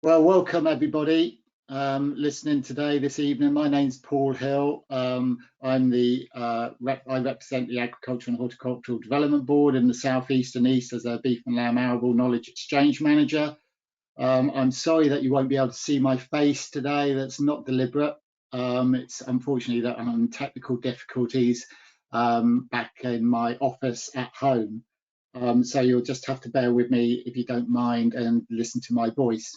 Well, welcome everybody listening today, this evening. My name's Paul Hill. I represent the Agriculture and Horticultural Development Board in the South East and East as a beef and lamb arable knowledge exchange manager. I'm sorry that you won't be able to see my face today. That's not deliberate. It's unfortunately that I'm having technical difficulties back in my office at home. So you'll just have to bear with me if you don't mind and listen to my voice.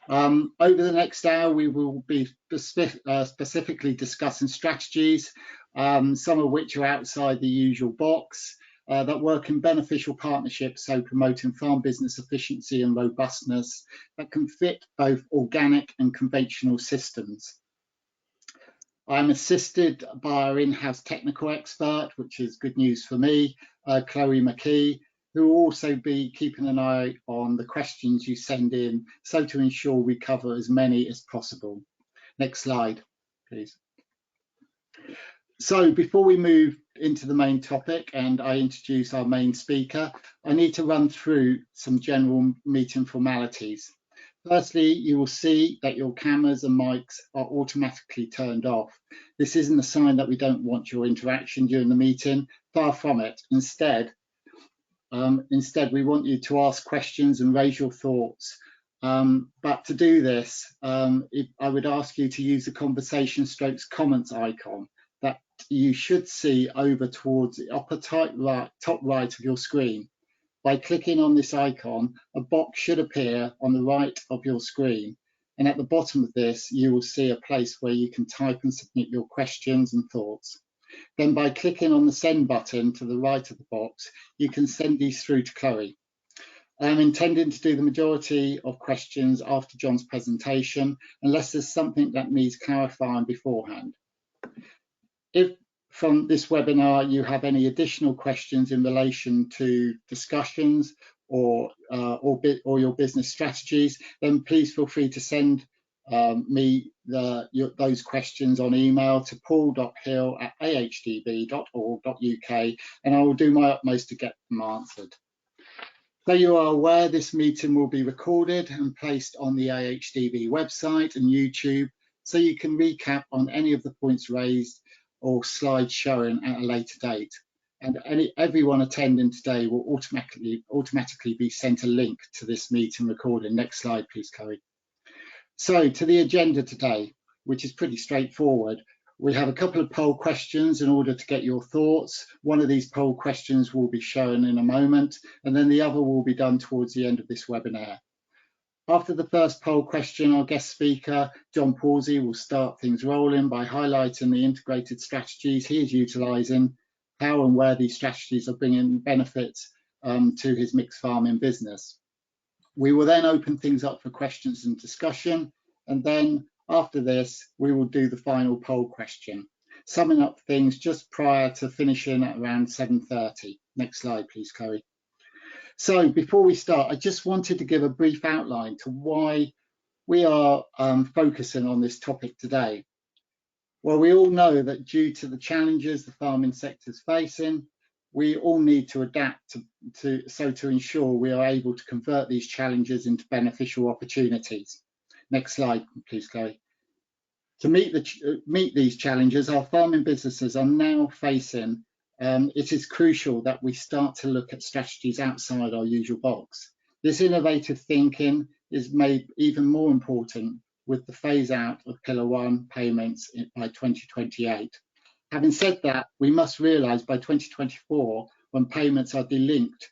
Over the next hour, we will be specifically discussing strategies, some of which are outside the usual box, that work in beneficial partnerships, so promoting farm business efficiency and robustness that can fit both organic and conventional systems. I'm assisted by our in-house technical expert, which is good news for me, Chloe McKee, who will also be keeping an eye on the questions you send in, so to ensure we cover as many as possible. Next slide, please. So before we move into the main topic and I introduce our main speaker, I need to run through some general meeting formalities. Firstly, you will see that your cameras and mics are automatically turned off. This isn't a sign that we don't want your interaction during the meeting, far from it. Instead, we want you to ask questions and raise your thoughts. But to do this, I would ask you to use the conversation / comments icon that you should see over towards the upper top right of your screen. By clicking on this icon, a box should appear on the right of your screen. And at the bottom of this, you will see a place where you can type and submit your questions and thoughts. Then by clicking on the send button to the right of the box, you can send these through to Chloe. I'm intending to do the majority of questions after John's presentation, unless there's something that needs clarifying beforehand. If from this webinar you have any additional questions in relation to discussions or your business strategies, then please feel free to send me those questions on email to paul.hill@ahdb.org.uk, and I will do my utmost to get them answered. So you are aware, this meeting will be recorded and placed on the AHDB website and YouTube, so you can recap on any of the points raised or slides shown at a later date. And everyone attending today will automatically be sent a link to this meeting recording. Next slide, please, Chloe. So to the agenda today, which is pretty straightforward. We have a couple of poll questions in order to get your thoughts. One of these poll questions will be shown in a moment, and then the other will be done towards the end of this webinar. After the first poll question, our guest speaker, John Pawsey, will start things rolling by highlighting the integrated strategies he is utilising, how and where these strategies are bringing benefits to his mixed farming business. We will then open things up for questions and discussion, and then after this, we will do the final poll question, summing up things just prior to finishing at around 7:30. Next slide, please, Chloe. So before we start, I just wanted to give a brief outline to why we are focusing on this topic today. Well, we all know that due to the challenges the farming sector is facing, we all need to adapt to ensure we are able to convert these challenges into beneficial opportunities. Next slide, please, Chloe. To meet these challenges, our farming businesses are now facing. It is crucial that we start to look at strategies outside our usual box. This innovative thinking is made even more important with the phase out of Pillar 1 payments by 2028. Having said that, we must realise by 2024, when payments are delinked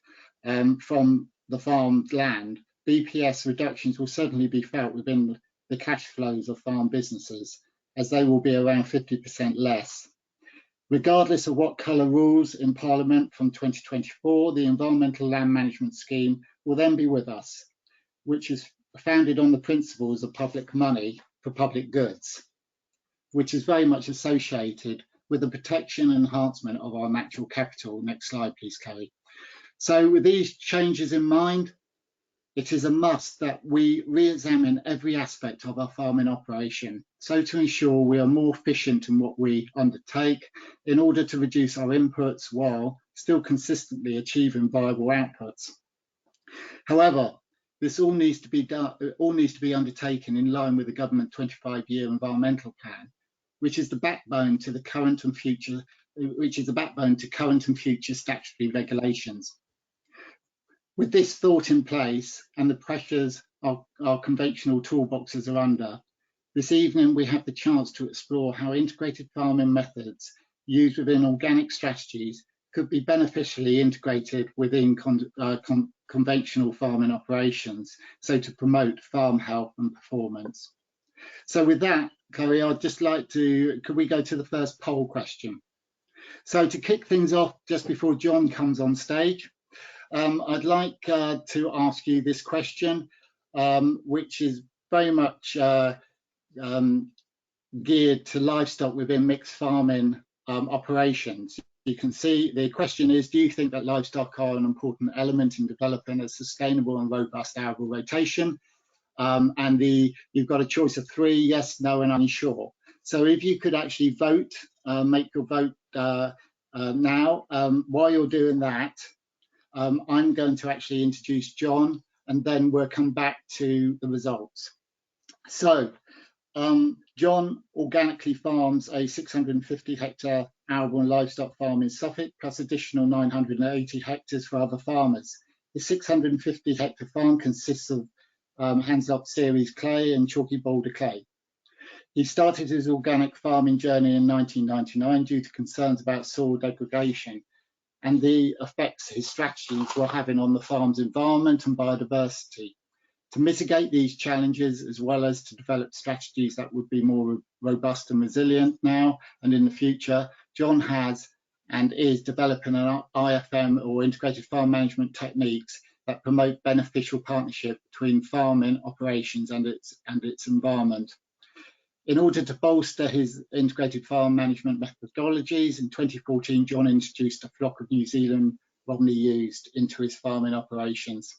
from the farmed land, BPS reductions will certainly be felt within the cash flows of farm businesses, as they will be around 50% less. Regardless of what colour rules in Parliament from 2024, the Environmental Land Management Scheme will then be with us, which is founded on the principles of public money for public goods, which is very much associated with the protection and enhancement of our natural capital. Next slide, please, Chloe. So with these changes in mind, it is a must that we re-examine every aspect of our farming operation, so to ensure we are more efficient in what we undertake in order to reduce our inputs while still consistently achieving viable outputs. However, This all needs to be done. All needs to be undertaken in line with the government 25-year environmental plan, which is the backbone to the current and future, statutory regulations. With this thought in place and the pressures our conventional toolboxes are under, this evening we have the chance to explore how integrated farming methods used within organic strategies could be beneficially integrated within conventional farming operations, so to promote farm health and performance. So with that, Chloe, I'd just like to, could we go to the first poll question? So to kick things off, just before John comes on stage, I'd like to ask you this question, which is very much geared to livestock within mixed farming operations. You can see the question is, do you think that livestock are an important element in developing a sustainable and robust arable rotation? And you've got a choice of 3, yes, no, and unsure. So if you could actually vote, make your vote now. While you're doing that, I'm going to actually introduce John, and then we'll come back to the results. So John organically farms a 650-hectare arable and livestock farm in Suffolk, plus additional 980 hectares for other farmers. The 650-hectare farm consists of Hanslope series clay and chalky boulder clay. He started his organic farming journey in 1999 due to concerns about soil degradation and the effects his strategies were having on the farm's environment and biodiversity. To mitigate these challenges, as well as to develop strategies that would be more robust and resilient now and in the future, John has and is developing an IFM, or integrated farm management techniques, that promote beneficial partnership between farming operations and its environment. In order to bolster his integrated farm management methodologies, in 2014, John introduced a flock of New Zealand Romney ewes into his farming operations.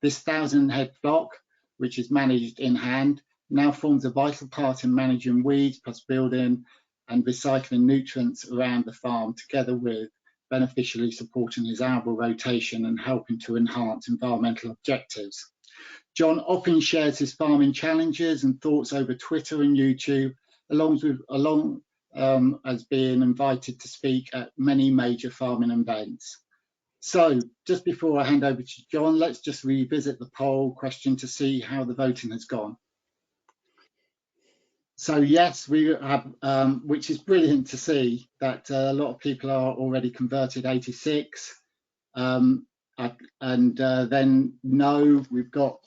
This 1,000-head flock, which is managed in hand, now forms a vital part in managing weeds, plus building and recycling nutrients around the farm, together with beneficially supporting his arable rotation and helping to enhance environmental objectives. John often shares his farming challenges and thoughts over Twitter and YouTube, along as being invited to speak at many major farming events. So just before I hand over to John, let's just revisit the poll question to see how the voting has gone. So yes, we have, which is brilliant to see that a lot of people are already converted, 86. And then no, we've got,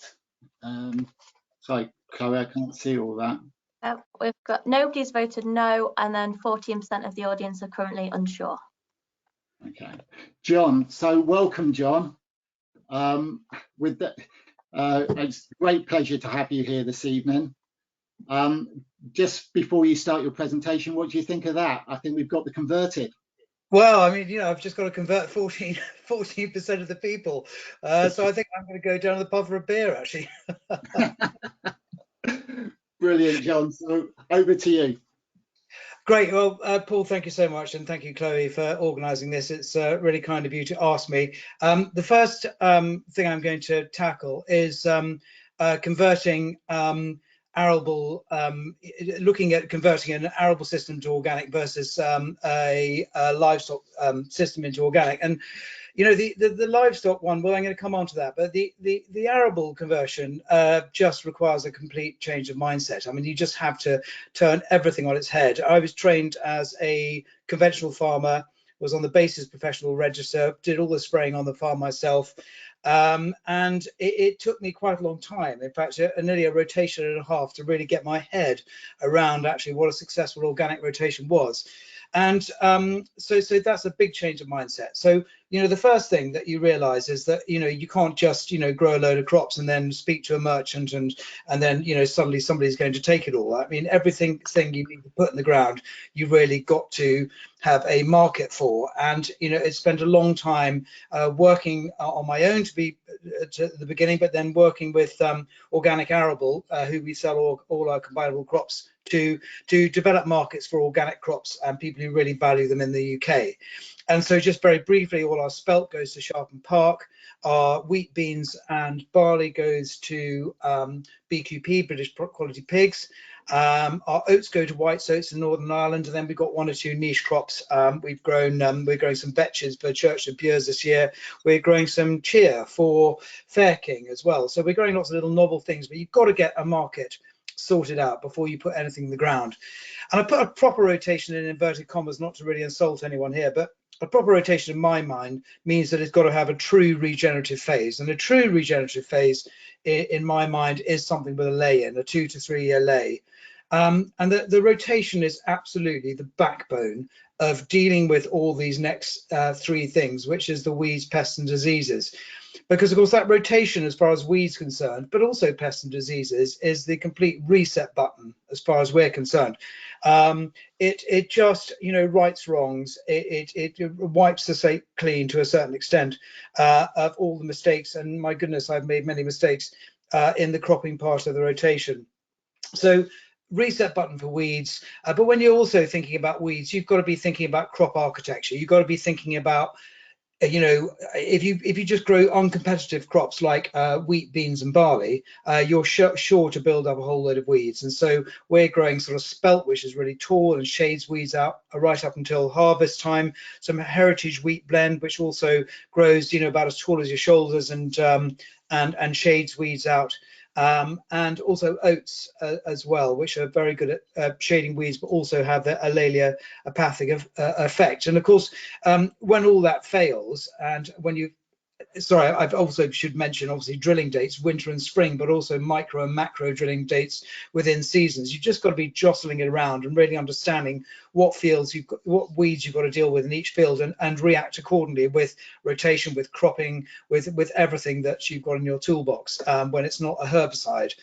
sorry, Chloe, I can't see all that. We've got, nobody's voted no, and then 14% of the audience are currently unsure. Okay, John, so welcome, John. With that, it's a great pleasure to have you here this evening. Just before you start your presentation, what do you think of that? I think we've got the converted. Well, I mean, you know, I've just got to convert 14% of the people. So I think I'm going to go down to the pub for a beer, actually. Brilliant, John. So over to you. Great. Well, Paul, thank you so much. And thank you, Chloe, for organising this. It's really kind of you to ask me. The first thing I'm going to tackle is converting arable, looking at converting an arable system to organic versus a livestock system into organic. And you know, the livestock one, well, I'm going to come on to that, but the arable conversion just requires a complete change of mindset. I mean, you just have to turn everything on its head. I was trained as a conventional farmer, was on the basis professional register, did all the spraying on the farm myself. And it took me quite a long time, in fact, nearly a rotation and a half to really get my head around actually what a successful organic rotation was. And so that's a big change of mindset. So, you know, the first thing that you realize is that, you know, you can't just, you know, grow a load of crops and then speak to a merchant and then, you know, suddenly somebody's going to take it all. I mean, everything you need to put in the ground, you really got to have a market for. And, you know, it spent a long time working on my own to the beginning, but then working with Organic Arable, who we sell all our combinable crops to develop markets for organic crops and people who really value them in the UK. And so just very briefly, all our spelt goes to Sharpen Park. Our wheat, beans and barley goes to BQP, British Quality Pigs. Our oats go to White's Oats in Northern Ireland, and then we've got 1 or 2 niche crops. We're growing some vetches for Church and Pures this year. We're growing some chia for Fair King as well. So we're growing lots of little novel things, but you've got to get a market sorted out before you put anything in the ground. And I put a proper rotation in inverted commas, not to really insult anyone here, but a proper rotation in my mind means that it's got to have a true regenerative phase. And a true regenerative phase in my mind is something with a lay in, a 2 to 3 year lay. And the rotation is absolutely the backbone of dealing with all these next 3 things, which is the weeds, pests and diseases. Because of course that rotation as far as weeds concerned, but also pests and diseases, is the complete reset button as far as we're concerned. It just, you know, rights wrongs. It wipes the slate clean to a certain extent of all the mistakes. And my goodness, I've made many mistakes in the cropping part of the rotation. So reset button for weeds, but when you're also thinking about weeds, you've got to be thinking about crop architecture. You've got to be thinking about, you know, if you just grow uncompetitive crops like wheat, beans and barley, you're sure to build up a whole load of weeds. And so we're growing sort of spelt, which is really tall and shades weeds out right up until harvest time. Some heritage wheat blend, which also grows, you know, about as tall as your shoulders and shades weeds out. And also oats as well, which are very good at shading weeds, but also have the allelopathic effect. And of course, when all that fails, and when you, sorry, I also should mention obviously drilling dates, winter and spring, but also micro and macro drilling dates within seasons. You've just got to be jostling it around and really understanding what fields you've got, what weeds you've got to deal with in each field, and react accordingly with rotation, with cropping, with everything that you've got in your toolbox when it's not a herbicide.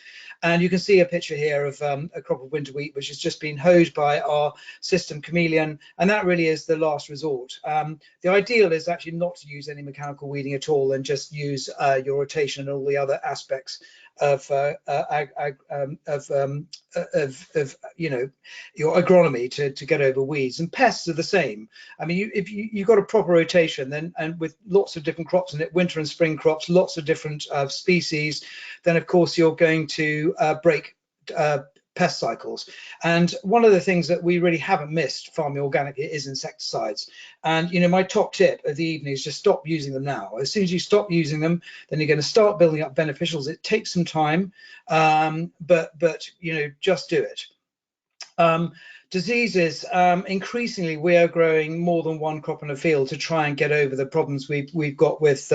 And you can see a picture here of a crop of winter wheat, which has just been hoed by our system Chameleon, and that really is the last resort. The ideal is actually not to use any mechanical weeding at all, and just use your rotation and all the other aspects of you know, your agronomy to get over weeds. And pests are the same. I mean, if you've got a proper rotation, then, and with lots of different crops in it, winter and spring crops, lots of different species, then of course you're going to break pest cycles. And one of the things that we really haven't missed farming organically is insecticides. And you know, my top tip of the evening is just stop using them now. As soon as you stop using them, then you're going to start building up beneficials. It takes some time, but you know, just do it. Diseases, increasingly we are growing more than one crop in a field to try and get over the problems we've got with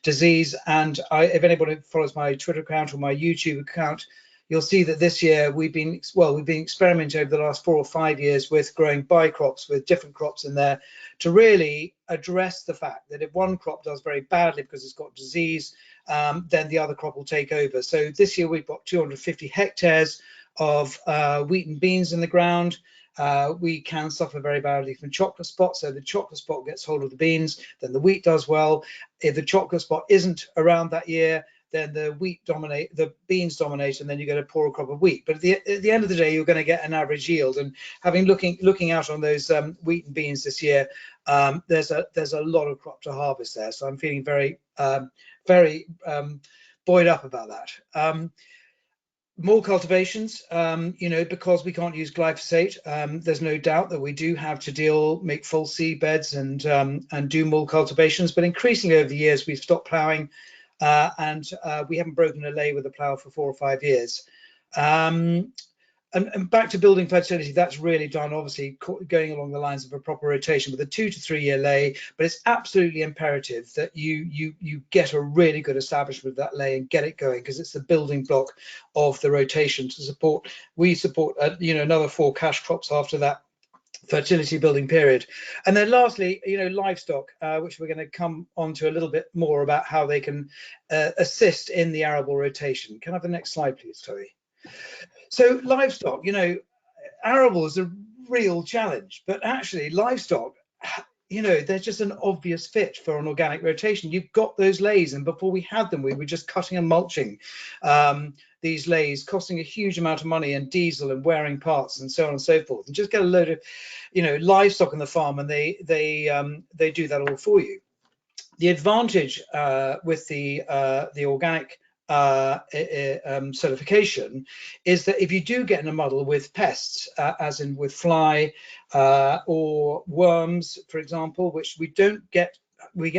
disease. And if anybody follows my Twitter account or my YouTube account, you'll see that this year we've been experimenting over the last 4 or 5 years with growing bi-crops with different crops in there to really address the fact that if one crop does very badly because it's got disease, then the other crop will take over. So this year we've got 250 hectares of wheat and beans in the ground. We can suffer very badly from chocolate spot, so the chocolate spot gets hold of the beans, then the wheat does well. If the chocolate spot isn't around that year, then the beans dominate, and then you get a poorer crop of wheat. But at the end of the day, you're going to get an average yield. And having looking out on those wheat and beans this year, there's a lot of crop to harvest there. So I'm feeling very buoyed up about that. More cultivations, you know, because we can't use glyphosate, there's no doubt that we do have to make full seed beds and do more cultivations. But increasingly over the years, we've stopped ploughing, and we haven't broken a lay with a plough for 4 or 5 years. And back to building fertility, that's really done, obviously, going along the lines of a proper rotation with a 2 to 3 year lay. But it's absolutely imperative that you get a really good establishment of that lay and get it going, because it's the building block of the rotation to support. We support, you know, another 4 cash crops after that fertility building period. And then lastly, you know, livestock, which we're going to come on to a little bit more about how they can assist in the arable rotation. Can I have the next slide, please, Chloe? So livestock, you know, arable is a real challenge, but actually livestock, you know, they're just an obvious fit for an organic rotation. You've got those lays, and before we had them, we were just cutting and mulching these lays, costing a huge amount of money and diesel and wearing parts and so on and so forth. And just get a load of, you know, livestock on the farm, and they do that all for you. The advantage with the organic certification is that if you do get in a muddle with pests, as in with fly or worms, for example, which we get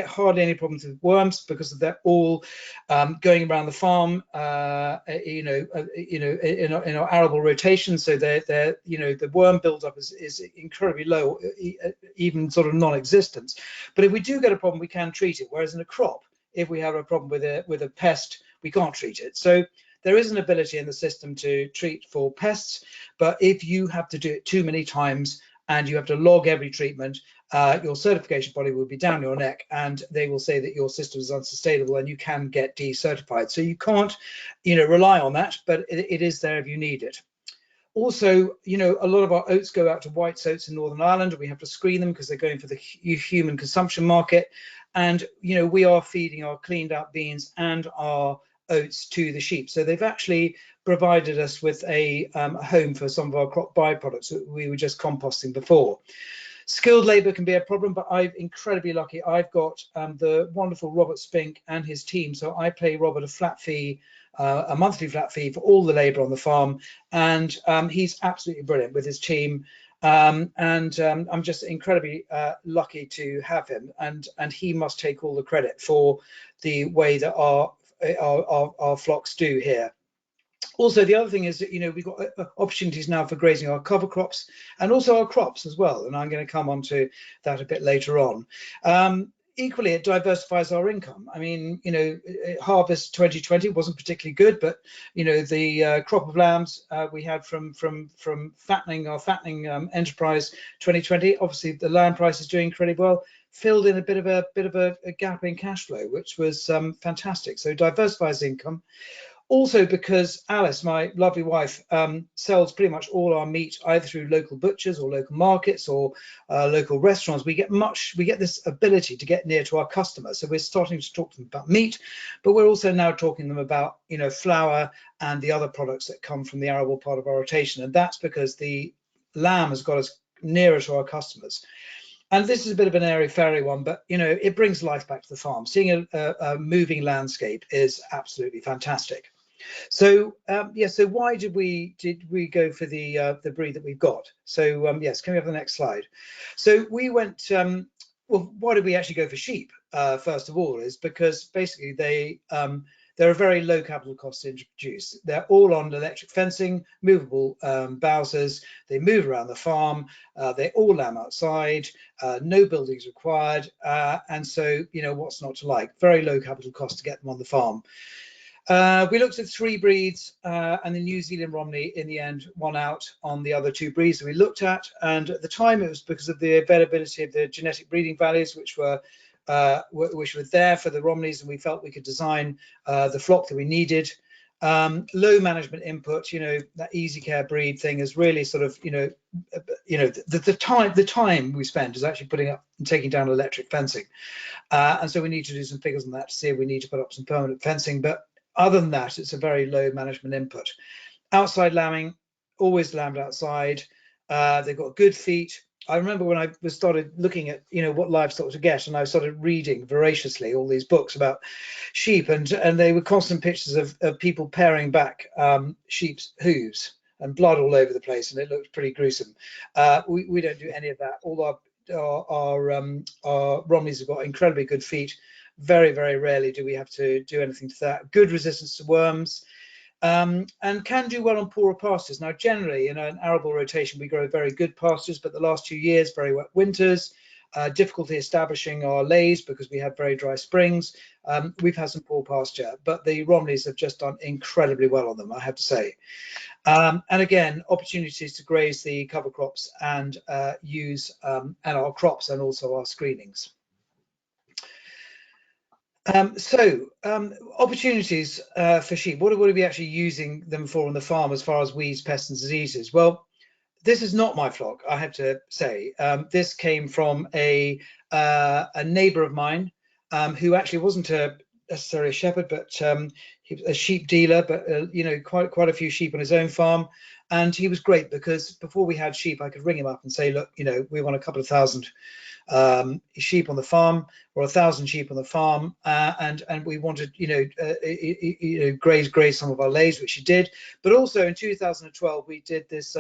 hardly any problems with worms because they're all going around the farm, in our arable rotation. So they're the worm buildup is incredibly low, even sort of non-existent. But if we do get a problem, we can treat it. Whereas in a crop, if we have a problem with a pest, we can't treat it. So there is an ability in the system to treat for pests, but if you have to do it too many times and you have to log every treatment, your certification body will be down your neck and they will say that your system is unsustainable and you can get decertified. So you can't, rely on that, but it is there if you need it. Also, a lot of our oats go out to white oats in Northern Ireland. We have to screen them because they're going for the human consumption market. And, we are feeding our cleaned out beans and our oats to the sheep. So they've actually provided us with a home for some of our crop byproducts that we were just composting before. Skilled labour can be a problem, but I'm incredibly lucky. I've got the wonderful Robert Spink and his team. So I pay Robert a flat fee, a monthly flat fee for all the labour on the farm. And he's absolutely brilliant with his team. I'm just incredibly lucky to have him. And he must take all the credit for the way that our flocks do here. Also, the other thing is that, we've got opportunities now for grazing our cover crops and also our crops as well. And I'm going to come on to that a bit later on. Equally, it diversifies our income. I mean, harvest 2020 wasn't particularly good, but, the crop of lambs we had from fattening, our fattening enterprise 2020, obviously the lamb price is doing incredibly well, filled in a bit of a gap in cash flow, which was fantastic. So diversifies income. Also, because Alice, my lovely wife, sells pretty much all our meat either through local butchers or local markets or local restaurants, we get this ability to get near to our customers. So we're starting to talk to them about meat, but we're also now talking to them about, flour and the other products that come from the arable part of our rotation. And that's because the lamb has got us nearer to our customers. And this is a bit of an airy-fairy one, but it brings life back to the farm. Seeing a moving landscape is absolutely fantastic. So so why did we go for the breed that we've got? So yes, can we have the next slide? So we went. Well, why did we actually go for sheep? First of all, is because basically they're a very low capital cost to introduce. They're all on electric fencing, movable bowsers. They move around the farm. They all lamb outside. No buildings required. And so, what's not to like? Very low capital cost to get them on the farm. We looked at 3 breeds and the New Zealand Romney in the end won out on the other 2 breeds that we looked at. And at the time it was because of the availability of the genetic breeding values, which were there for the Romneys, and we felt we could design the flock that we needed. Low management input, that easy care breed thing is really sort of, the time we spend is actually putting up and taking down electric fencing. And so we need to do some figures on that to see if we need to put up some permanent fencing. But other than that, it's a very low management input. Outside lambing, always lambed outside. They've got good feet. I remember when I started looking at, what livestock to get, and I started reading voraciously all these books about sheep, and they were constant pictures of people paring back sheep's hooves and blood all over the place, and it looked pretty gruesome. We don't do any of that. All our Romneys have got incredibly good feet. Very, very rarely do we have to do anything to that. Good resistance to worms. And can do well on poorer pastures. Now, generally, in an arable rotation, we grow very good pastures, but the last 2 years, very wet winters, difficulty establishing our leys because we had very dry springs. We've had some poor pasture, but the Romneys have just done incredibly well on them, I have to say. And again, opportunities to graze the cover crops and use and our crops and also our screenings. Opportunities for sheep. What are we actually using them for on the farm as far as weeds, pests and diseases? Well, this is not my flock, I have to say. This came from a neighbour of mine who actually wasn't necessarily a shepherd, but he was a sheep dealer, but quite a few sheep on his own farm. And he was great because before we had sheep, I could ring him up and say, look, you know, we want a couple of thousand sheep on the farm, or 1,000 sheep on the farm, and we wanted, graze some of our leys, which he did. But also in 2012 we did this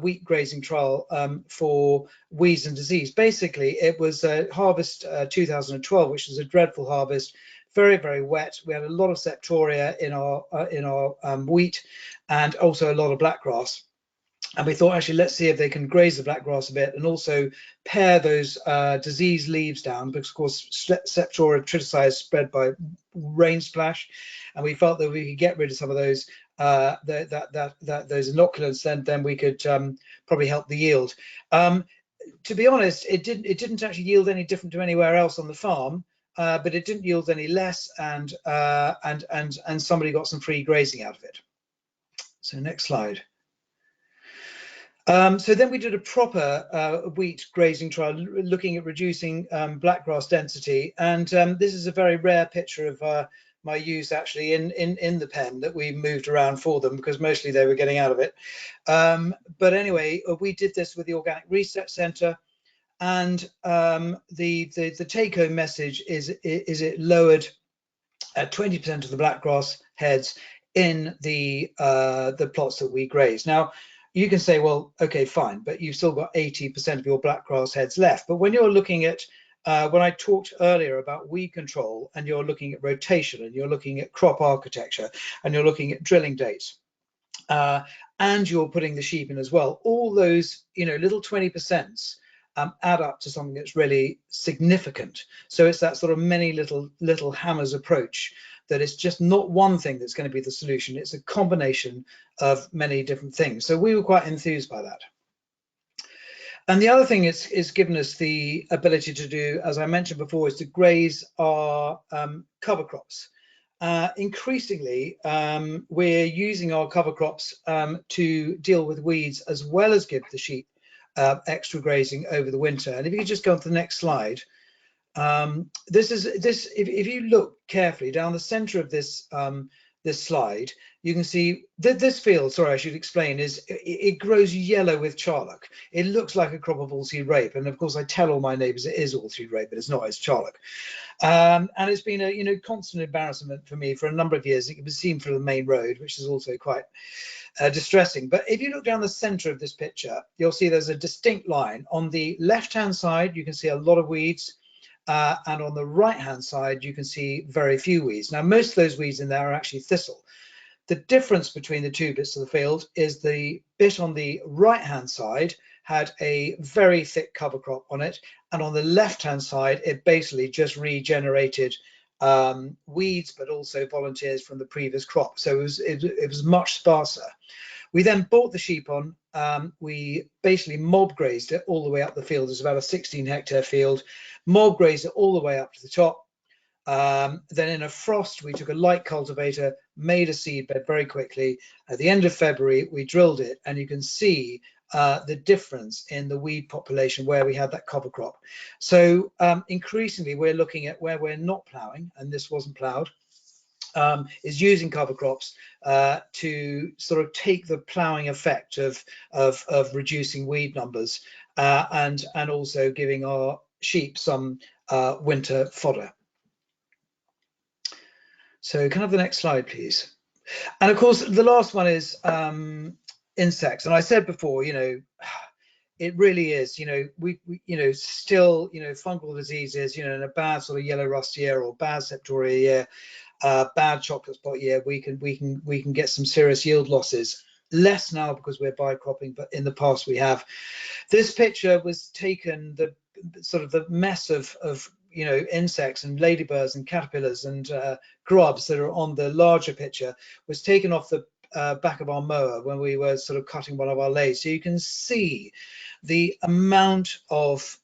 wheat grazing trial for weeds and disease. Basically, it was harvest 2012, which was a dreadful harvest, very, very wet. We had a lot of septoria in our wheat, and also a lot of blackgrass. And we thought, actually, let's see if they can graze the blackgrass a bit and also pare those diseased leaves down, because of course septoria triticide is spread by rain splash, and we felt that we could get rid of some of those those inoculants, then we could probably help the yield. To be honest, it didn't actually yield any different to anywhere else on the farm, but it didn't yield any less, and somebody got some free grazing out of it. So next slide. So then we did a proper wheat grazing trial, looking at reducing blackgrass density, and this is a very rare picture of my ewes actually in the pen that we moved around for them, because mostly they were getting out of it. But anyway, we did this with the Organic Research Centre, and the take-home message is it lowered 20% of the blackgrass heads in the plots that we grazed. Now, you can say, well, okay, fine, but you've still got 80% of your blackgrass heads left. But when you're looking at, when I talked earlier about weed control, and you're looking at rotation, and you're looking at crop architecture, and you're looking at drilling dates, and you're putting the sheep in as well, all those, little 20% add up to something that's really significant. So it's that sort of many little hammers approach, that it's just not one thing that's going to be the solution. It's a combination of many different things. So we were quite enthused by that. And the other thing it's given us the ability to do, as I mentioned before, is to graze our cover crops. Increasingly, we're using our cover crops to deal with weeds, as well as give the sheep extra grazing over the winter. And if you could just go on to the next slide. If you look carefully down the center of this this slide, you can see that this field, sorry, I should explain, it grows yellow with charlock. It looks like a crop of oilseed rape, and of course I tell all my neighbors it is oilseed rape, but it's not, it's charlock. And it's been a constant embarrassment for me for a number of years. It was seen from the main road, which is also quite distressing. But if you look down the center of this picture, you'll see there's a distinct line. On the left hand side, you can see a lot of weeds. And on the right hand side, you can see very few weeds. Now, most of those weeds in there are actually thistle. The difference between the two bits of the field is the bit on the right hand side had a very thick cover crop on it, and on the left hand side it basically just regenerated weeds, but also volunteers from the previous crop. So it was much sparser. We then brought the sheep on. We basically mob grazed it all the way up the field. It's about a 16-hectare field. Mob grazed it all the way up to the top. Then in a frost, we took a light cultivator, made a seed bed very quickly. At the end of February, we drilled it, and you can see the difference in the weed population where we had that cover crop. So increasingly, we're looking at where we're not ploughing, and this wasn't ploughed, is using cover crops to sort of take the ploughing effect of reducing weed numbers, and also giving our sheep some winter fodder. So can I have the next slide, please? And of course, the last one is insects. And I said before, it really is, we still, fungal diseases, in a bad sort of yellow rust year or bad septoria year, bad chocolate spot year, we can get some serious yield losses. Less now because we're bicropping, but in the past we have. This picture was taken, the sort of the mess of insects and ladybirds and caterpillars and grubs that are on the larger picture, was taken off the back of our mower when we were sort of cutting one of our leys. So you can see the amount of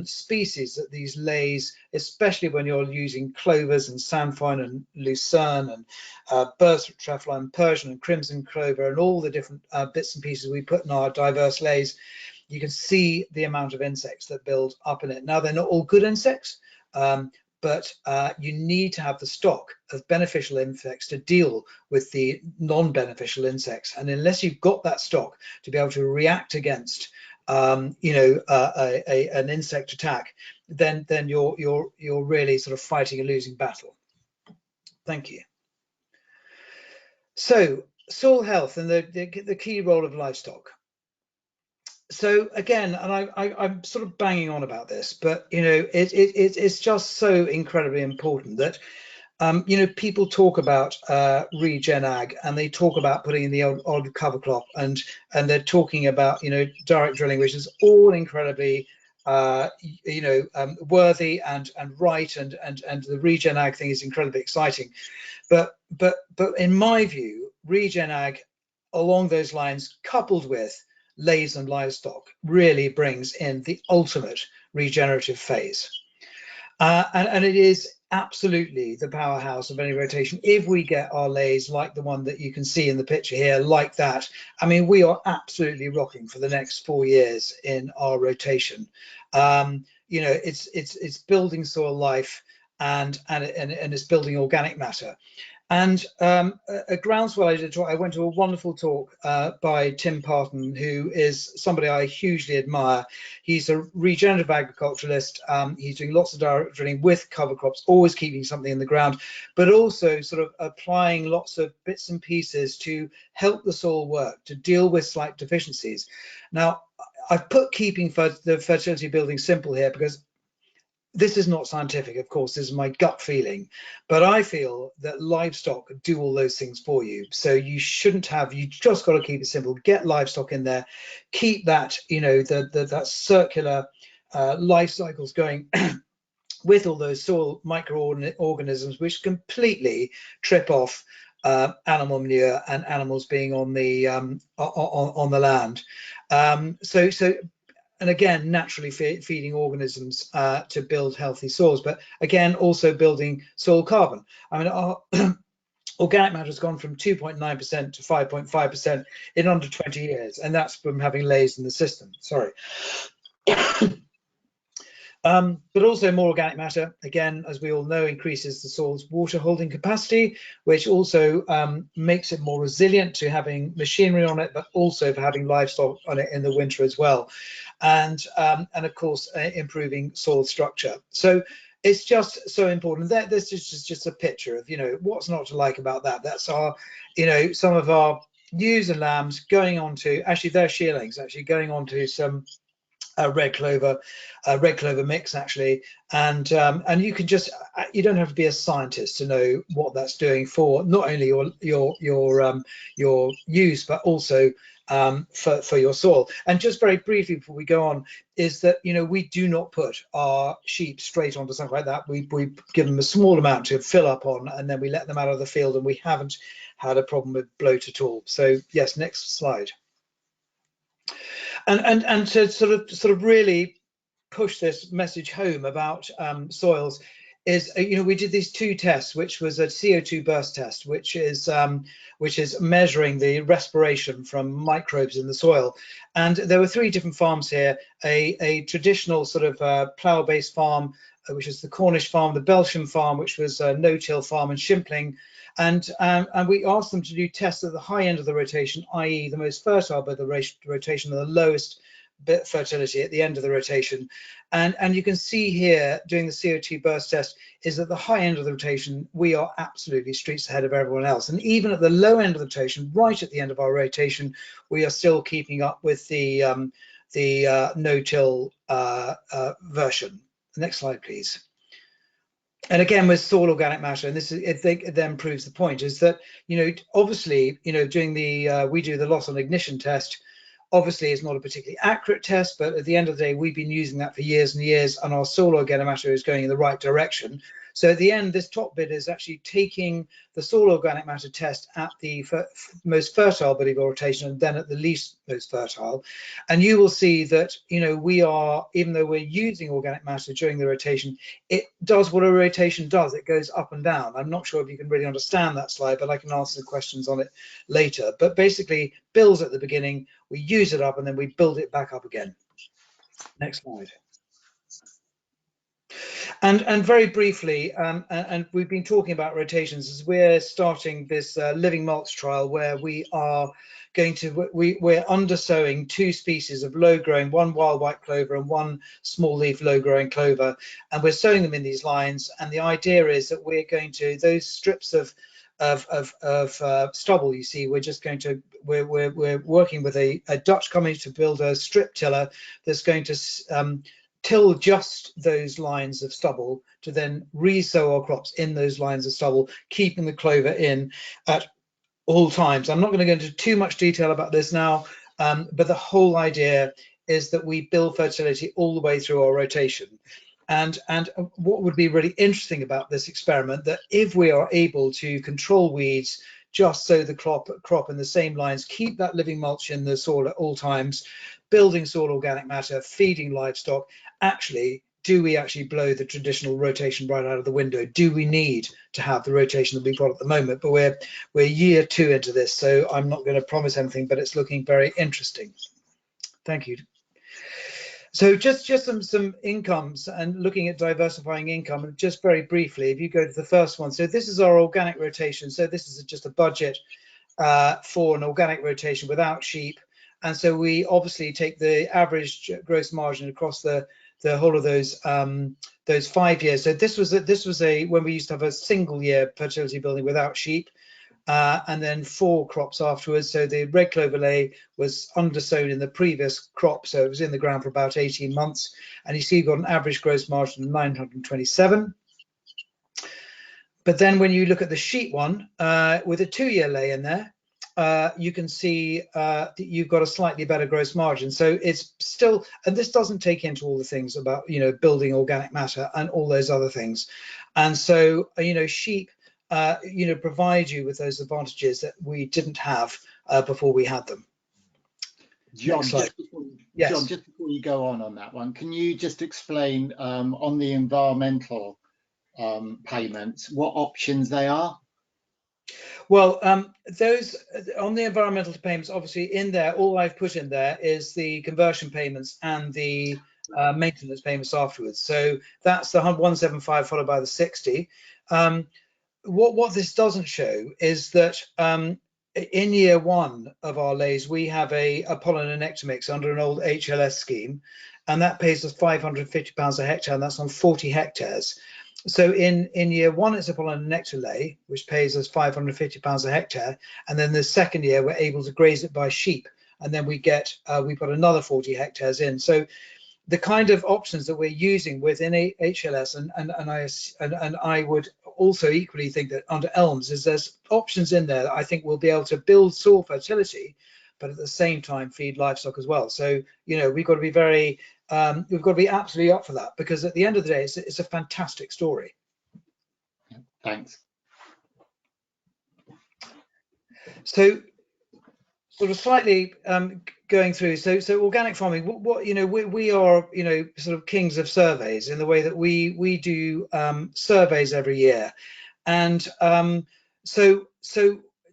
species that these leys, especially when you're using clovers and sandfine and lucerne and burst trefoil, Persian and crimson clover, and all the different bits and pieces we put in our diverse leys, you can see the amount of insects that build up in it. Now, they're not all good insects, but you need to have the stock of beneficial insects to deal with the non-beneficial insects. And unless you've got that stock to be able to react against an insect attack, then you're really sort of fighting a losing battle. Thank you. So soil health and the key role of livestock. So again, and I'm sort of banging on about this, but it's just so incredibly important that people talk about regen ag, and they talk about putting in the old cover crop, and they're talking about direct drilling, which is all incredibly worthy and right, and the regen ag thing is incredibly exciting, but in my view, regen ag along those lines, coupled with leys and livestock, really brings in the ultimate regenerative phase, and it is absolutely the powerhouse of any rotation. If we get our leys like the one that you can see in the picture here, like that, I mean, we are absolutely rocking for the next 4 years in our rotation. It's building soil life, and it's building organic matter. And a groundswell I went to a wonderful talk by Tim Parton, who is somebody I hugely admire. He's a regenerative agriculturalist. He's doing lots of direct drilling with cover crops, always keeping something in the ground, but also sort of applying lots of bits and pieces to help the soil work, to deal with slight deficiencies. Now, I've put keeping the fertility building simple here because this is not scientific, of course, this is my gut feeling, but I feel that livestock do all those things for you. So you shouldn't have, you just got to keep it simple, get livestock in there, keep that, that circular life cycles going with all those soil microorganisms, which completely trip off animal manure and animals being on the land. And again, naturally feeding organisms to build healthy soils, but again, also building soil carbon. I mean, our organic matter has gone from 2.9% to 5.5% in under 20 years, and that's from having leys in the system. Sorry. But also more organic matter, again, as we all know, increases the soil's water holding capacity, which also makes it more resilient to having machinery on it, but also for having livestock on it in the winter as well. And of course, improving soil structure. So it's just so important. This is just a picture of, what's not to like about that. That's our, some of our ewes and lambs going on to, actually they're shearlings, actually going on to some red clover mix, actually, and you can just, you don't have to be a scientist to know what that's doing for not only your use, but also for your soil. And just very briefly before we go on, is that we do not put our sheep straight onto something like that. We give them a small amount to fill up on, and then we let them out of the field, and we haven't had a problem with bloat at all. So yes, next slide. And to sort of really push this message home about soils is, we did these 2 tests, which was a CO2 burst test, which is measuring the respiration from microbes in the soil. And there were 3 different farms here: a traditional sort of plough-based farm, which is the Cornish farm, the Belsham farm, which was a no-till farm, and Shimpling. And we asked them to do tests at the high end of the rotation, i.e. the most fertile bit of the rotation, and the lowest bit fertility at the end of the rotation. And you can see here, doing the CO2 burst test, is at the high end of the rotation, we are absolutely streets ahead of everyone else. And even at the low end of the rotation, right at the end of our rotation, we are still keeping up with the no-till version. The next slide, please. And again, with soil organic matter, and this is, it then proves the point, is that, obviously, doing the, we do the loss on ignition test. Obviously, it's not a particularly accurate test, but at the end of the day, we've been using that for years and years, and our soil organic matter is going in the right direction. So at the end, this top bit is actually taking the soil organic matter test at the most fertile bit of your rotation, and then at the least most fertile. And you will see that, we are, even though we're using organic matter during the rotation, it does what a rotation does. It goes up and down. I'm not sure if you can really understand that slide, but I can answer the questions on it later. But basically, builds at the beginning, we use it up, and then we build it back up again. Next slide. And very briefly, and we've been talking about rotations as we're starting this living mulch trial, where we are going to we're undersowing 2 species of low growing, one wild white clover and one small leaf low growing clover, and we're sowing them in these lines. And the idea is that we're going to, those strips of stubble you see, we're just going to we're working with a Dutch company to build a strip tiller that's going to till just those lines of stubble to then re-sow our crops in those lines of stubble, keeping the clover in at all times. I'm not going to go into too much detail about this now, but the whole idea is that we build fertility all the way through our rotation. And what would be really interesting about this experiment, that if we are able to control weeds, just sow the crop in the same lines, keep that living mulch in the soil at all times, building soil organic matter, feeding livestock, do we actually blow the traditional rotation right out of the window? Do we need to have the rotation that we've got at the moment? But we're year 2 into this, so I'm not going to promise anything, but it's looking very interesting. Thank you. So just some incomes and looking at diversifying income, and just very briefly, if you go to the first one, so this is our organic rotation. So this is just a budget for an organic rotation without sheep. And so we obviously take the average gross margin across the whole of those 5 years. So this was when we used to have a single year fertility building without sheep, and then 4 crops afterwards. So the red clover ley was undersown in the previous crop, so it was in the ground for about 18 months. And you see you've got an average gross margin of 927. But then when you look at the sheep one, with a 2-year ley in there, you can see that you've got a slightly better gross margin. So it's still, and this doesn't take into all the things about, building organic matter and all those other things. And so, sheep, provide you with those advantages that we didn't have before we had them. John, John, just before you go on that one, can you just explain on the environmental payments what options they are? Well, those on the environmental payments, obviously in there, all I've put in there is the conversion payments and the maintenance payments afterwards. So that's the 175 followed by the 60. What this doesn't show is that in year 1 of our leys, we have a pollen and nectar mix under an old HLS scheme, and that pays us £550 a hectare, and that's on 40 hectares. So in year 1, it's a pollen and nectar ley, which pays us £550 a hectare, and then the second year we're able to graze it by sheep, and then we've got another 40 hectares in. So the kind of options that we're using within HLS, and I would also equally think that under ELMS, is there's options in there that I think will be able to build soil fertility, but at the same time feed livestock as well. So we've got to be we've got to be absolutely up for that, because at the end of the day, it's a fantastic story. Thanks. So sort of slightly going through, so organic farming, what we are sort of kings of surveys, in the way that we do surveys every year. And so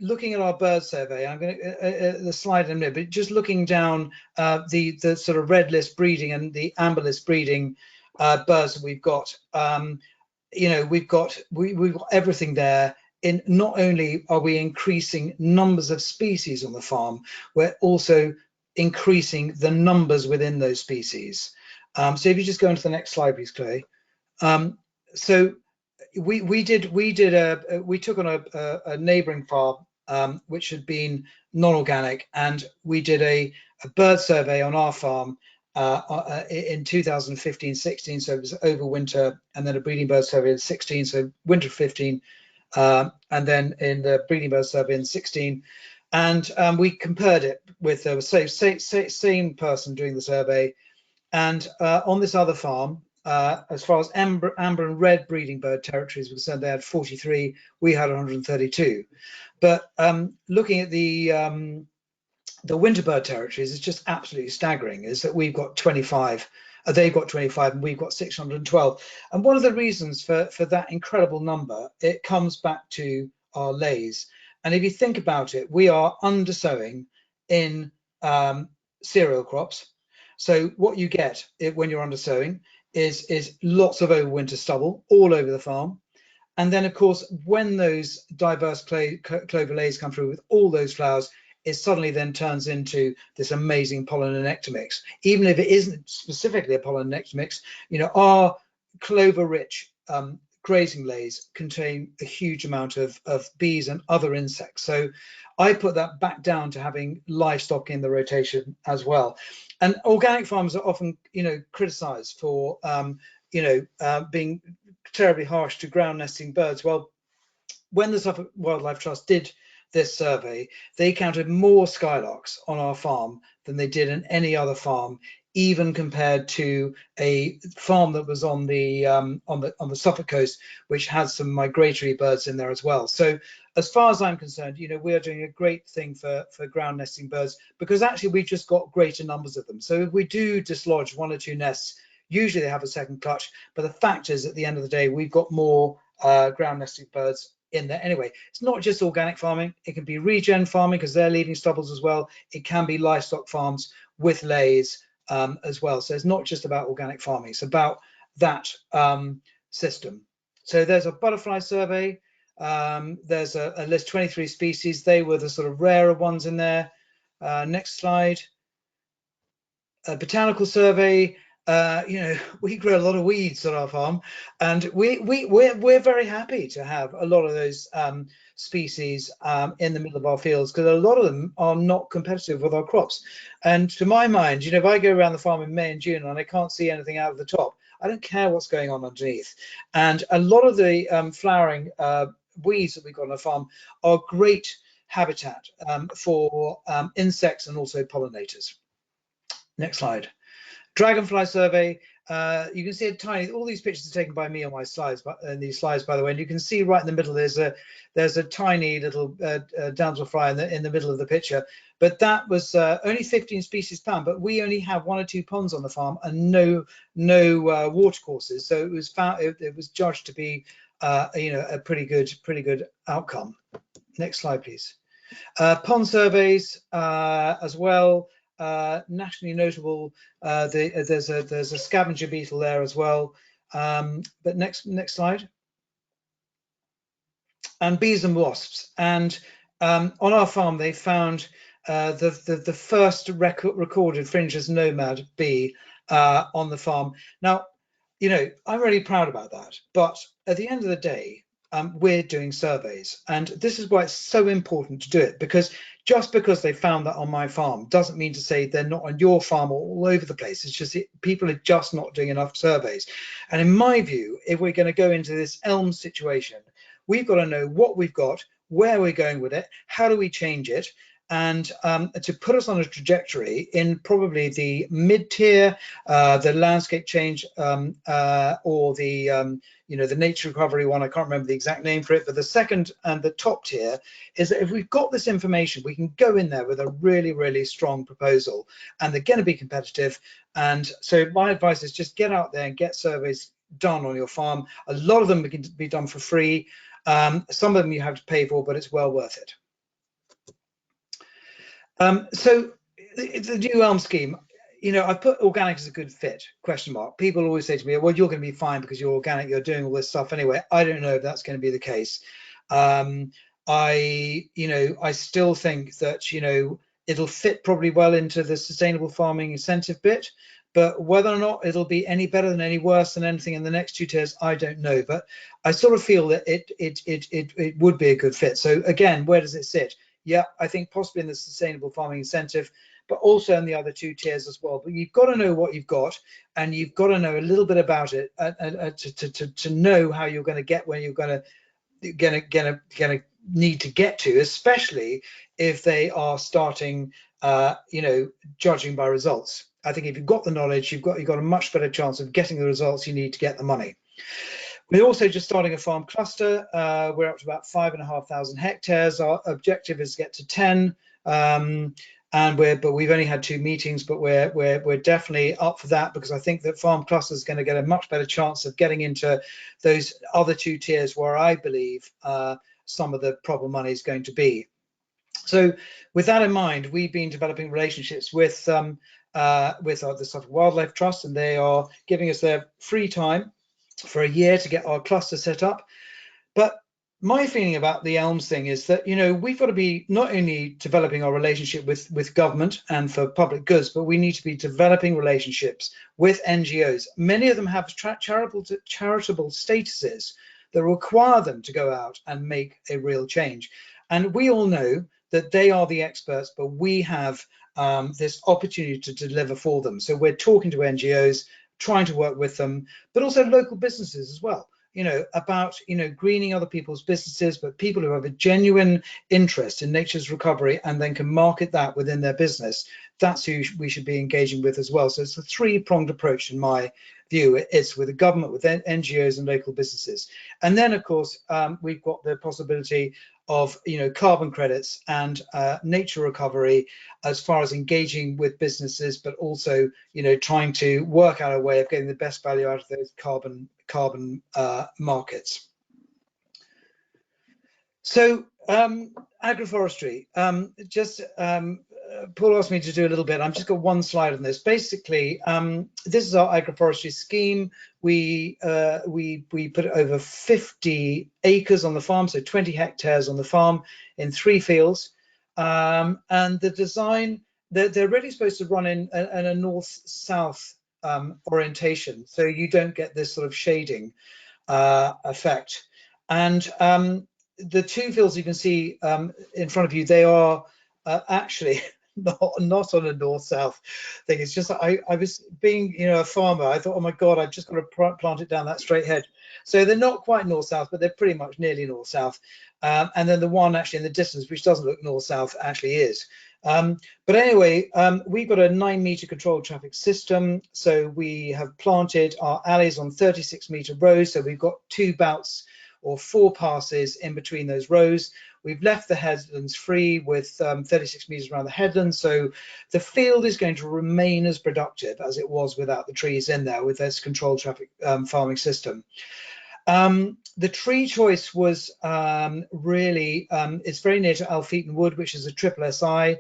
looking at our bird survey, I'm going to the slide in a minute, but just looking down the sort of red list breeding and the amber list breeding birds that we've got, we've got everything there. In not only are we increasing numbers of species on the farm, we're also increasing the numbers within those species. So if you just go into the next slide, please, Chloe. So we took on a neighbouring farm which had been non-organic, and we did a bird survey on our farm in 2015-16. So it was over winter, and then a breeding bird survey in 16, so winter 15. And then in the breeding bird survey in 16, and we compared it with the same person doing the survey. And on this other farm, as far as amber and red breeding bird territories were concerned, they had 43, we had 132. But looking at the winter bird territories, it's just absolutely staggering, is that we've got 25. They've got 25 and we've got 612. And one of the reasons for that incredible number, it comes back to our leys. And if you think about it, we are undersowing in cereal crops. So what you get when you're undersowing is lots of overwinter stubble all over the farm. And then, of course, when those diverse clover leys come through with all those flowers, it suddenly then turns into this amazing pollen and nectar mix. Even if it isn't specifically a pollen and nectar mix, you know, our clover-rich grazing leys contain a huge amount of bees and other insects. So I put that back down to having livestock in the rotation as well. And organic farms are often, you know, criticised for, being terribly harsh to ground nesting birds. Well, when the Suffolk Wildlife Trust did this survey, they counted more skylarks on our farm than they did in any other farm, even compared to a farm that was on the Suffolk coast, which has some migratory birds in there as well. So as far as I'm concerned, you know, we are doing a great thing for ground nesting birds, because actually we've just got greater numbers of them. So if we do dislodge 1 or 2 nests, usually they have a second clutch, but the fact is, at the end of the day, we've got more ground nesting birds in there anyway. It's not just organic farming, it can be regen farming because they're leaving stubbles as well. It can be livestock farms with leys as well. So it's not just about organic farming, it's about that system. So there's a butterfly survey. There's a list, 23 species. They were the sort of rarer ones in there. Next slide. A botanical survey. You know, we grow a lot of weeds on our farm, and we're very happy to have a lot of those species in the middle of our fields, because a lot of them are not competitive with our crops. And to my mind, you know, if I go around the farm in May and June and I can't see anything out of the top, I don't care what's going on underneath. And a lot of the flowering weeds that we've got on our farm are great habitat for insects and also pollinators. Next slide. Dragonfly survey. You can see a tiny, all these pictures are taken by me on my slides, but in these slides, by the way, and you can see right in the middle there's a tiny little damselfly in the middle of the picture. But that was only 15 species found, but we only have 1 or 2 ponds on the farm and no watercourses, so it was found, it was judged to be you know, a pretty good outcome. Next slide, please. Pond surveys as well. Nationally notable, there's a scavenger beetle there as well. But next slide. And bees and wasps. And on our farm, they found the first recorded fringeless nomad bee on the farm. Now, you know, I'm really proud about that. But at the end of the day, we're doing surveys, and this is why it's so important to do it, because just because they found that on my farm doesn't mean to say they're not on your farm or all over the place. It's just people are just not doing enough surveys. And in my view, if we're going to go into this ELM situation, we've got to know what we've got, where we're going with it, how do we change it, and to put us on a trajectory in probably the mid-tier, the landscape change, or the you know, the nature recovery one. I can't remember the exact name for it, but the second and the top tier is that if we've got this information, we can go in there with a really strong proposal, and they're going to be competitive. And so my advice is just get out there and get surveys done on your farm. A lot of them can be done for free. Some of them you have to pay for, but it's well worth it. So the new ELM scheme, you know, I've put organic as a good fit, question mark. People always say to me, well, you're going to be fine because you're organic, you're doing all this stuff anyway. I don't know if that's going to be the case. I still think that, you know, it'll fit probably well into the sustainable farming incentive bit, but whether or not it'll be any better than any worse than anything in the next 2 tiers, I don't know. But I sort of feel that it would be a good fit. So again, where does it sit? Yeah, I think possibly in the sustainable farming incentive, but also in the other 2 tiers as well. But you've got to know what you've got, and you've got to know a little bit about it to know how you're going to get where you're going to need to get to, especially if they are starting, you know, judging by results. I think if you've got the knowledge, you've got a much better chance of getting the results you need to get the money. We're also just starting a farm cluster. We're up to about 5,500 hectares. Our objective is to get to 10, but we've only had 2 meetings, but we're definitely up for that, because I think that farm cluster is going to get a much better chance of getting into those other 2 tiers where I believe some of the proper money is going to be. So with that in mind, we've been developing relationships with with the Suffolk Wildlife Trust, and they are giving us their free time for a year to get our cluster set up. But my feeling about the ELMS thing is that, you know, we've got to be not only developing our relationship with government and for public goods, but we need to be developing relationships with NGOs. Many of them have charitable statuses that require them to go out and make a real change. And we all know that they are the experts, but we have this opportunity to deliver for them. So we're talking to NGOs, trying to work with them, but also local businesses as well, you know, about, you know, greening other people's businesses, but people who have a genuine interest in nature's recovery and then can market that within their business. That's who we should be engaging with as well. So it's a three-pronged approach in my view. It's with the government, with NGOs and local businesses. And then, of course, we've got the possibility of, you know, carbon credits and nature recovery as far as engaging with businesses, but also, you know, trying to work out a way of getting the best value out of those carbon markets. So agroforestry, Paul asked me to do a little bit. I've just got one slide on this. Basically, this is our agroforestry scheme. We put over 50 acres on the farm, so 20 hectares on the farm in 3 fields. And the design, they're really supposed to run in a north-south orientation, so you don't get this sort of shading effect. And the 2 fields you can see in front of you, they are actually not on a north-south thing. It's just I was being, you know, a farmer. I thought, oh my God, I've just got to plant it down that straight hedge. So they're not quite north-south, but they're pretty much nearly north-south. And then the one actually in the distance, which doesn't look north-south, actually is. But anyway, we've got a 9-meter controlled traffic system. So we have planted our alleys on 36-meter rows. So we've got 2 bouts or 4 passes in between those rows. We've left the headlands free with 36 meters around the headlands. So the field is going to remain as productive as it was without the trees in there with this controlled traffic farming system. The tree choice was really, it's very near to Alpheaton Wood, which is a triple SI,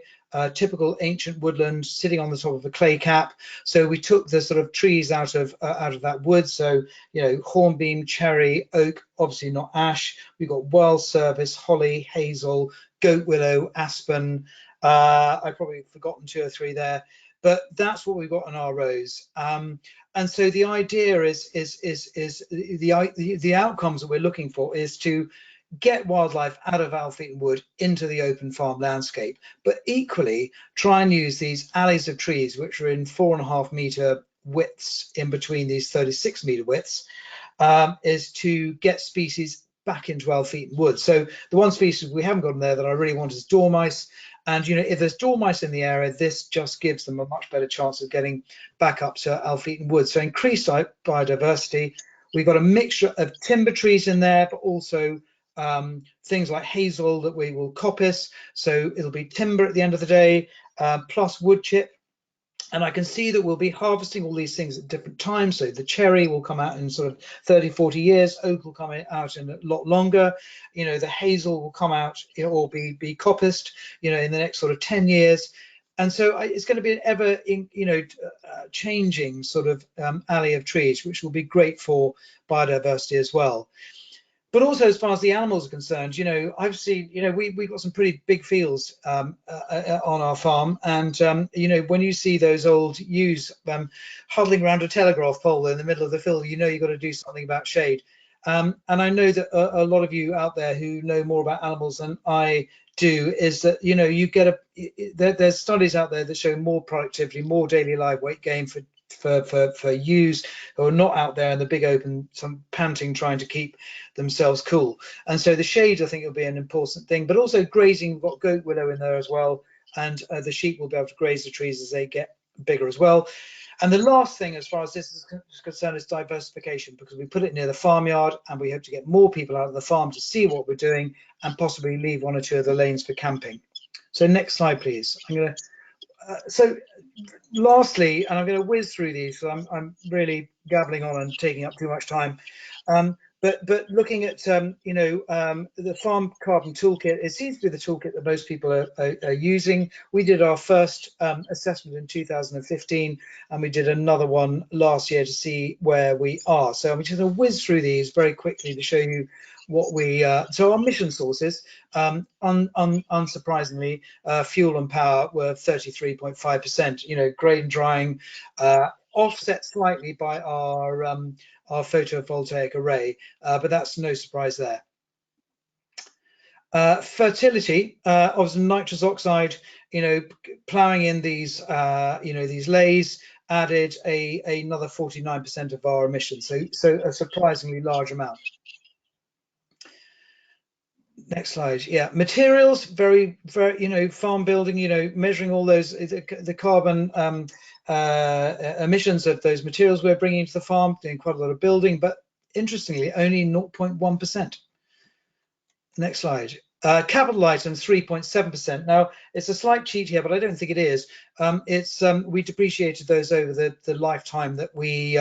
typical ancient woodland sitting on the top of a clay cap. So we took the sort of trees out of that wood. So, you know, hornbeam, cherry, oak, obviously not ash. We've got wild service, holly, hazel, goat willow, aspen. I've probably forgotten 2 or 3 there, but that's what we've got on our rows. And so the idea is the outcomes that we're looking for is to get wildlife out of Alpheaton Wood into the open farm landscape, but equally try and use these alleys of trees, which are in 4.5 meter widths in between these 36 meter widths, is to get species back into Alpheaton Wood. So the one species we haven't got in there that I really want is dormice. And, you know, if there's dormice in the area, this just gives them a much better chance of getting back up to Alpheaton Wood. So increased biodiversity. We've got a mixture of timber trees in there, but also things like hazel that we will coppice. So it'll be timber at the end of the day, plus wood chip. And I can see that we'll be harvesting all these things at different times. So the cherry will come out in sort of 30, 40 years. Oak will come out in a lot longer. You know, the hazel will come out or be coppiced, you know, in the next sort of 10 years. And so it's going to be an ever, changing sort of alley of trees, which will be great for biodiversity as well. But also, as far as the animals are concerned, you know, I've seen, you know, we've got some pretty big fields on our farm. And, you know, when you see those old ewes huddling around a telegraph pole in the middle of the field, you know, you've got to do something about shade. And I know that a lot of you out there who know more about animals than I do is that, you know, you get there's studies out there that show more productivity, more daily live weight gain for ewes who are not out there in the big open, some panting, trying to keep themselves cool. And so the shade, I think, will be an important thing, but also grazing. We've got goat willow in there as well, and the sheep will be able to graze the trees as they get bigger as well. And the last thing, as far as this is concerned, is diversification, because we put it near the farmyard and we hope to get more people out of the farm to see what we're doing and possibly leave 1 or 2 of the lanes for camping. So next slide, please. I'm going to so lastly, and I'm going to whiz through these, so I'm really gabbling on and taking up too much time. But but looking at the farm carbon toolkit, it seems to be the toolkit that most people are using. We did our first assessment in 2015, and we did another one last year to see where we are. So I'm just going to whiz through these very quickly to show you what we so our emission sources, unsurprisingly, fuel and power were 33.5%. Grain drying offset slightly by our photovoltaic array, but that's no surprise there. Fertility of nitrous oxide, ploughing in these these leys added another 49% of our emissions, so a surprisingly large amount. Next slide. Yeah, materials, very farm building, measuring all those the carbon emissions of those materials we're bringing into the farm, doing quite a lot of building, but interestingly only 0.1%. Next slide. Capital items 3.7%. Now it's a slight cheat here, but I don't think it is. We depreciated those over the lifetime that we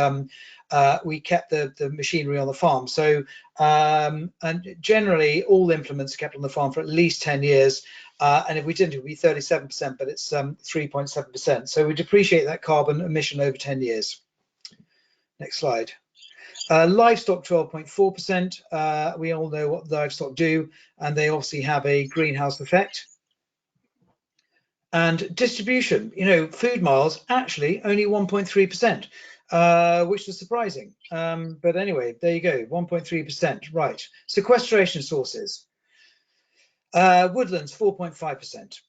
kept the machinery on the farm. So and generally all implements are kept on the farm for at least 10 years. And if we didn't, it would be 37%, but it's 3.7%. So we depreciate that carbon emission over 10 years. Next slide. Livestock 12.4%. We all know what livestock do, and they obviously have a greenhouse effect. And distribution, food miles, actually only 1.3%, which was surprising. But anyway, there you go, 1.3%. Right. Sequestration sources. Woodlands 4.5%.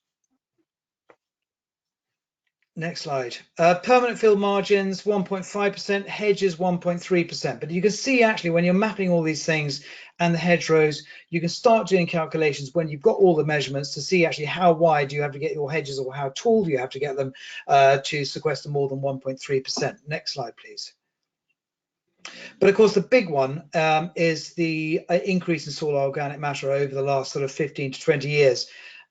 Next slide. Permanent field margins 1.5%, hedges 1.3%. But you can see actually when you're mapping all these things and the hedgerows, you can start doing calculations when you've got all the measurements to see actually how wide you have to get your hedges or how tall you have to get them to sequester more than 1.3%. Next slide, please. But of course, the big one is the increase in soil organic matter over the last sort of 15 to 20 years.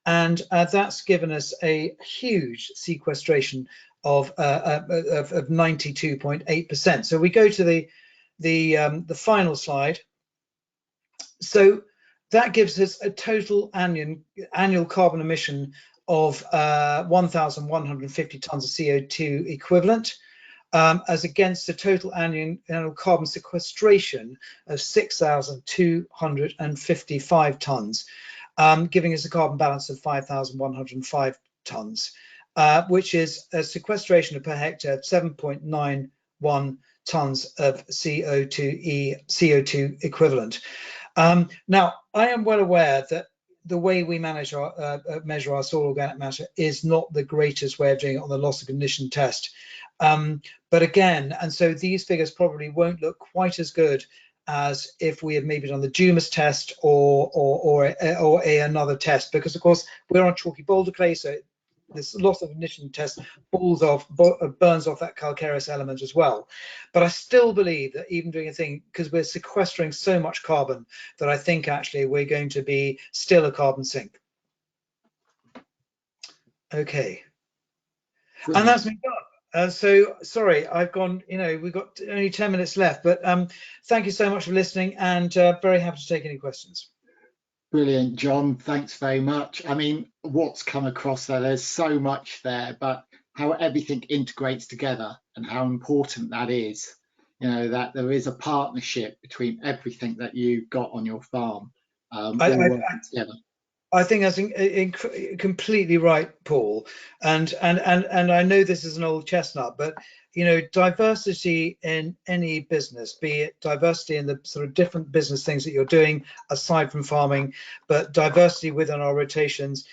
And that's given us a huge sequestration of 92.8%. So we go to the final slide. So that gives us a total annual carbon emission of 1,150 tons of CO2 equivalent, as against a total annual carbon sequestration of 6,255 tons. Giving us a carbon balance of 5,105 tons, which is a sequestration per hectare of 7.91 tons of CO2 equivalent. Now, I am well aware that the way we measure our soil organic matter is not the greatest way of doing it on the loss of condition test. But again, and so these figures probably won't look quite as good as if we had maybe done the Dumas test or another test, because of course we're on chalky boulder clay, so this loss of condition test burns off that calcareous element as well. But I still believe that even doing a thing, because we're sequestering so much carbon, that I think actually we're going to be still a carbon sink. Okay. Brilliant. And that's me done. So sorry, I've gone, we've got only 10 minutes left, but thank you so much for listening, and very happy to take any questions. Brilliant, John. Thanks very much. I mean, what's come across there, there's so much there, but how everything integrates together and how important that is, that there is a partnership between everything that you've got on your farm, all working together. I think that's completely right, Paul. And I know this is an old chestnut, but diversity in any business, be it diversity in the sort of different business things that you're doing aside from farming, but diversity within our rotations,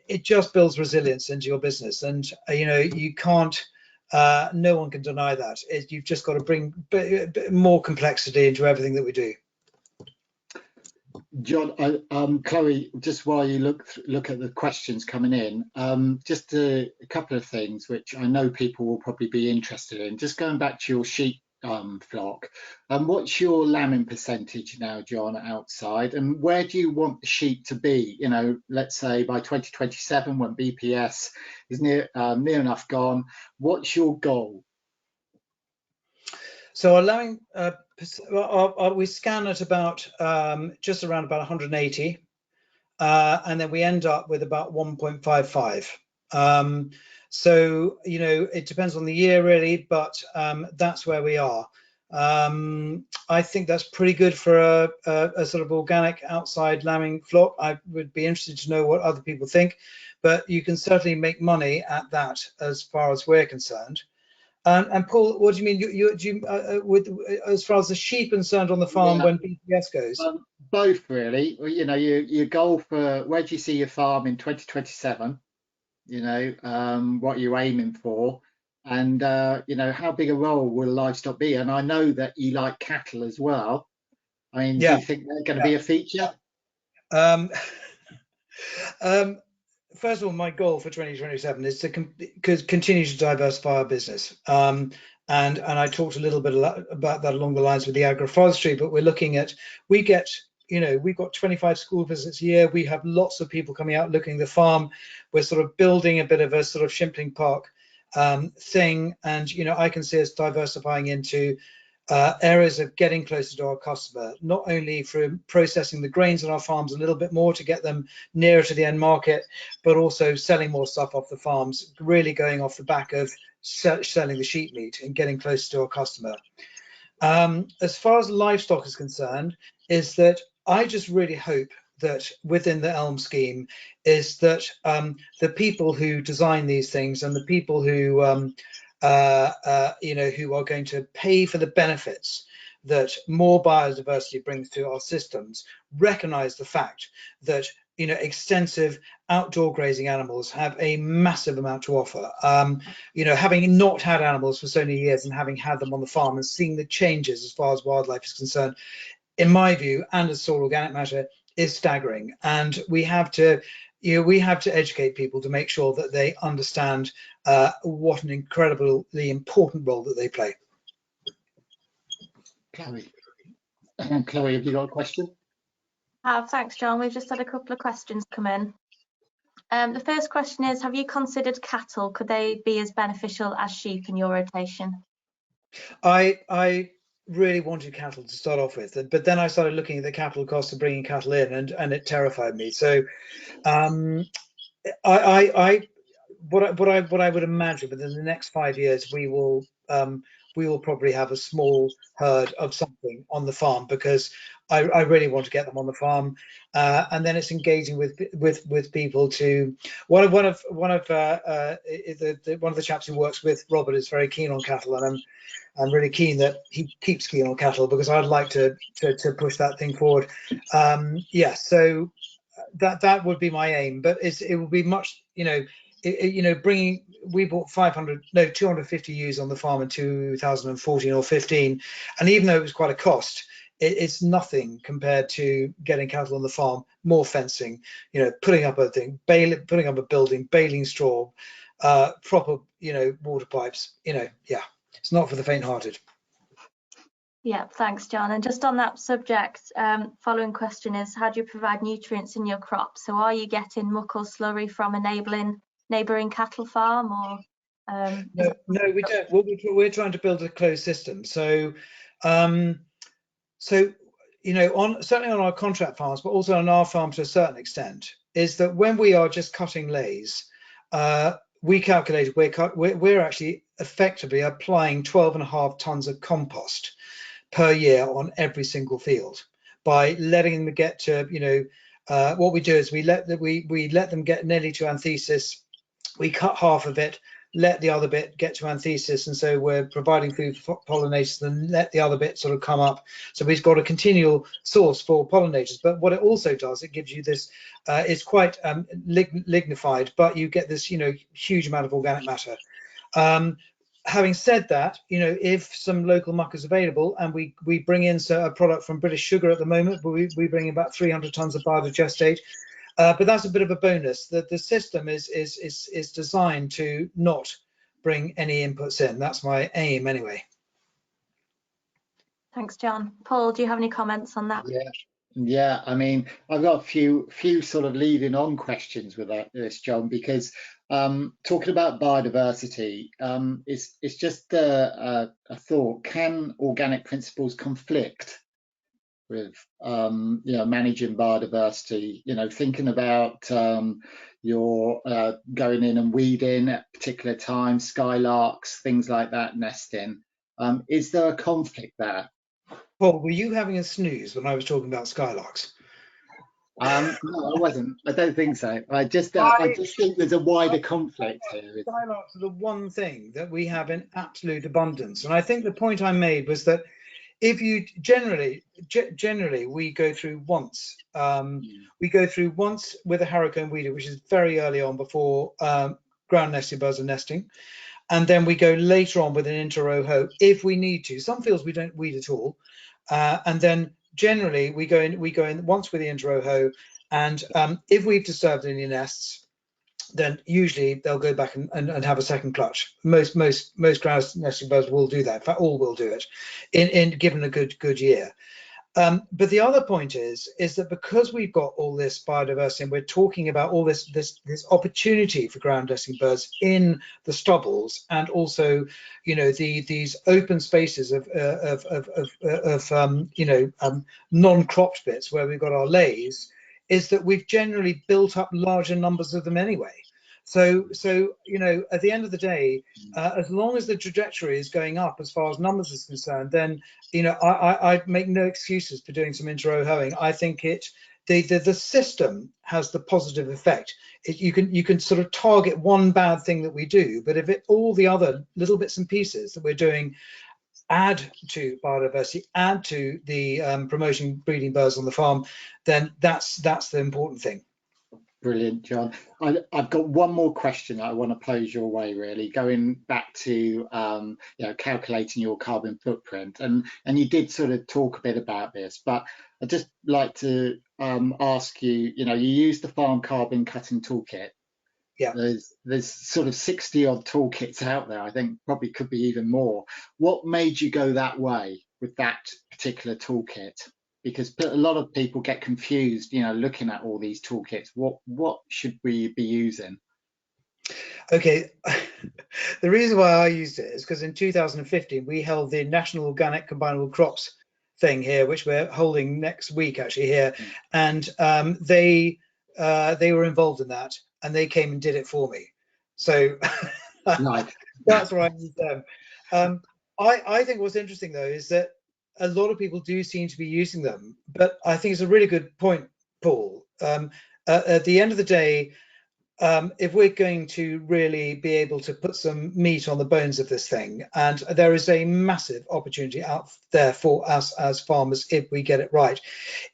it just builds resilience into your business. And you can't, no one can deny that. You've just got to bring more complexity into everything that we do. John, Chloe, just while you look at the questions coming in, just a couple of things which I know people will probably be interested in. Just going back to your sheep flock, what's your lambing percentage now, John, outside, and where do you want the sheep to be? Let's say by 2027, when BPS is near enough gone, what's your goal? So our lambing, we scan at about just around about 180, and then we end up with about 1.55. So, you know, it depends on the year really, but that's where we are. I think that's pretty good for a sort of organic outside lambing flock. I would be interested to know what other people think, but you can certainly make money at that as far as we're concerned. And Paul, what do you mean? With as far as the sheep concerned on the farm, when BPS goes? Both really. You know, your goal for where do you see your farm in 2027? You know, what you're aiming for, and you know, how big a role will livestock be? And I know that you like cattle as well. I mean, do you think they're going to be a feature? First of all, my goal for 2027 is to continue to diversify our business. And I talked a little bit about that along the lines with the agroforestry, but we're looking at, we've got 25 school visits a year. We have lots of people coming out looking at the farm. We're sort of building a bit of a sort of Shimpling Park thing. And, you know, I can see us diversifying into areas of getting closer to our customer, not only through processing the grains on our farms a little bit more to get them nearer to the end market, but also selling more stuff off the farms, really going off the back of selling the sheep meat and getting closer to our customer. As far as livestock is concerned, is that I just really hope that within the ELM scheme is that the people who design these things and the people who who are going to pay for the benefits that more biodiversity brings to our systems recognize the fact that, you know, extensive outdoor grazing animals have a massive amount to offer. You know, having not had animals for so many years and having had them on the farm and seeing the changes as far as wildlife is concerned, in my view, and as soil organic matter, is staggering. And we have to educate people to make sure that they understand what an incredibly important role that they play. Chloe, have you got a question? Thanks, John. We've just had a couple of questions come in. The first question is, have you considered cattle? Could they be as beneficial as sheep in your rotation? I really wanted cattle to start off with, but then I started looking at the capital cost of bringing cattle in, and it terrified me. So what I would imagine within the next 5 years, we will probably have a small herd of something on the farm, because I really want to get them on the farm, and then it's engaging with people to one of the chaps who works with Robert is very keen on cattle, and I'm really keen that he keeps keen on cattle, because I'd like to push that thing forward. So that would be my aim, but it will be much, we bought 250 ewes on the farm in 2014 or 15, and even though it was quite a cost, it's nothing compared to getting cattle on the farm, more fencing, putting up a thing, putting up a building, baling straw, proper, water pipes, it's not for the faint-hearted. Yeah, thanks, John. And just on that subject, following question is, how do you provide nutrients in your crop? So are you getting muck or slurry from a neighbouring cattle farm, or? No, we don't. We're trying to build a closed system. So, certainly on our contract farms, but also on our farm to a certain extent, is that when we are just cutting leys, we calculated we're actually effectively applying 12.5 tons of compost per year on every single field by letting them get to, what we do is we let them get nearly to anthesis. We cut half of it, let the other bit get to anthesis, and so we're providing food for pollinators and let the other bit sort of come up. So we've got a continual source for pollinators. But what it also does, it gives you this, it's quite lignified, but you get this, huge amount of organic matter. Having said that, if some local muck is available, and we bring in a product from British Sugar at the moment, but we bring in about 300 tons of biodigestate. But that's a bit of a bonus. The system is designed to not bring any inputs in. That's my aim anyway. Thanks, John. Paul, do you have any comments on that? Yeah. I mean, I've got a few sort of leading on questions with this, John, because Talking about biodiversity, it's just a thought. Can organic principles conflict with managing biodiversity? Thinking about your going in and weeding at particular times, skylarks, things like that, nesting. Is there a conflict there? Paul, were you having a snooze when I was talking about skylarks? No, I wasn't. I don't think so. I just think there's a wider conflict here. Skylarks are the one thing that we have in absolute abundance, and I think the point I made was that if you generally we go through once with a harrowcomb weeder, which is very early on before ground nesting birds are nesting, and then we go later on with an inter-row hoe if we need to. Some fields we don't weed at all, and then generally we go in once with the inter-row hoe, and if we've disturbed any nests, then usually they'll go back and have a second clutch. Most ground nesting birds will do that. In fact, all will do it in given a good year. But the other point is that because we've got all this biodiversity and we're talking about all this opportunity for ground nesting birds in the stubbles, and also these open spaces of non-cropped bits where we've got our leys, is that we've generally built up larger numbers of them anyway. So at the end of the day, as long as the trajectory is going up as far as numbers is concerned, then I make no excuses for doing some inter-row hoeing. I think the system has the positive effect. You can sort of target one bad thing that we do, but if all the other little bits and pieces that we're doing add to biodiversity, add to the promoting breeding birds on the farm, then that's the important thing. Brilliant, John. I've got one more question that I want to pose your way, really, going back to calculating your carbon footprint, and you did sort of talk a bit about this, but I'd just like to ask you, you use the farm carbon cutting toolkit. Yeah. There's sort of 60 odd toolkits out there. I think probably could be even more. What made you go that way with that particular toolkit? Because a lot of people get confused, looking at all these toolkits. What should we be using? Okay, the reason why I used it is because in 2015 we held the National Organic Combinable Crops thing here, which we're holding next week actually here, and they were involved in that, and they came and did it for me. So right. That's why I used them. I think what's interesting though is that a lot of people do seem to be using them, but I think it's a really good point, Paul. At the end of the day, if we're going to really be able to put some meat on the bones of this thing, and there is a massive opportunity out there for us as farmers if we get it right,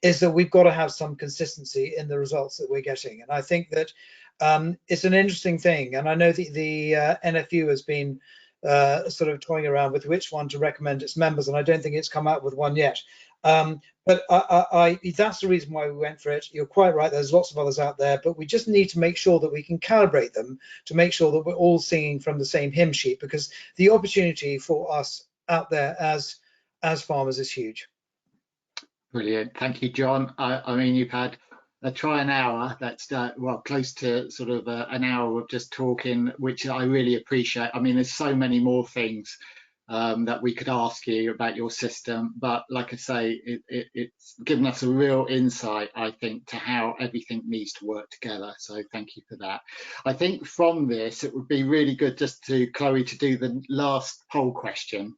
is that we've got to have some consistency in the results that we're getting. And I think that it's an interesting thing, and I know the NFU has been sort of toying around with which one to recommend its members, and I don't think it's come out with one yet. But that's the reason why we went for it. You're quite right, there's lots of others out there, but we just need to make sure that we can calibrate them to make sure that we're all singing from the same hymn sheet, because the opportunity for us out there as farmers is huge. Brilliant, thank you, John. I mean, you've had try an hour, that's close to sort of an hour of just talking, which I really appreciate. I mean, there's so many more things that we could ask you about your system, but like I say, it's given us a real insight, I think, to how everything needs to work together. So thank you for that. I think from this, it would be really good just to, Chloe, to do the last poll question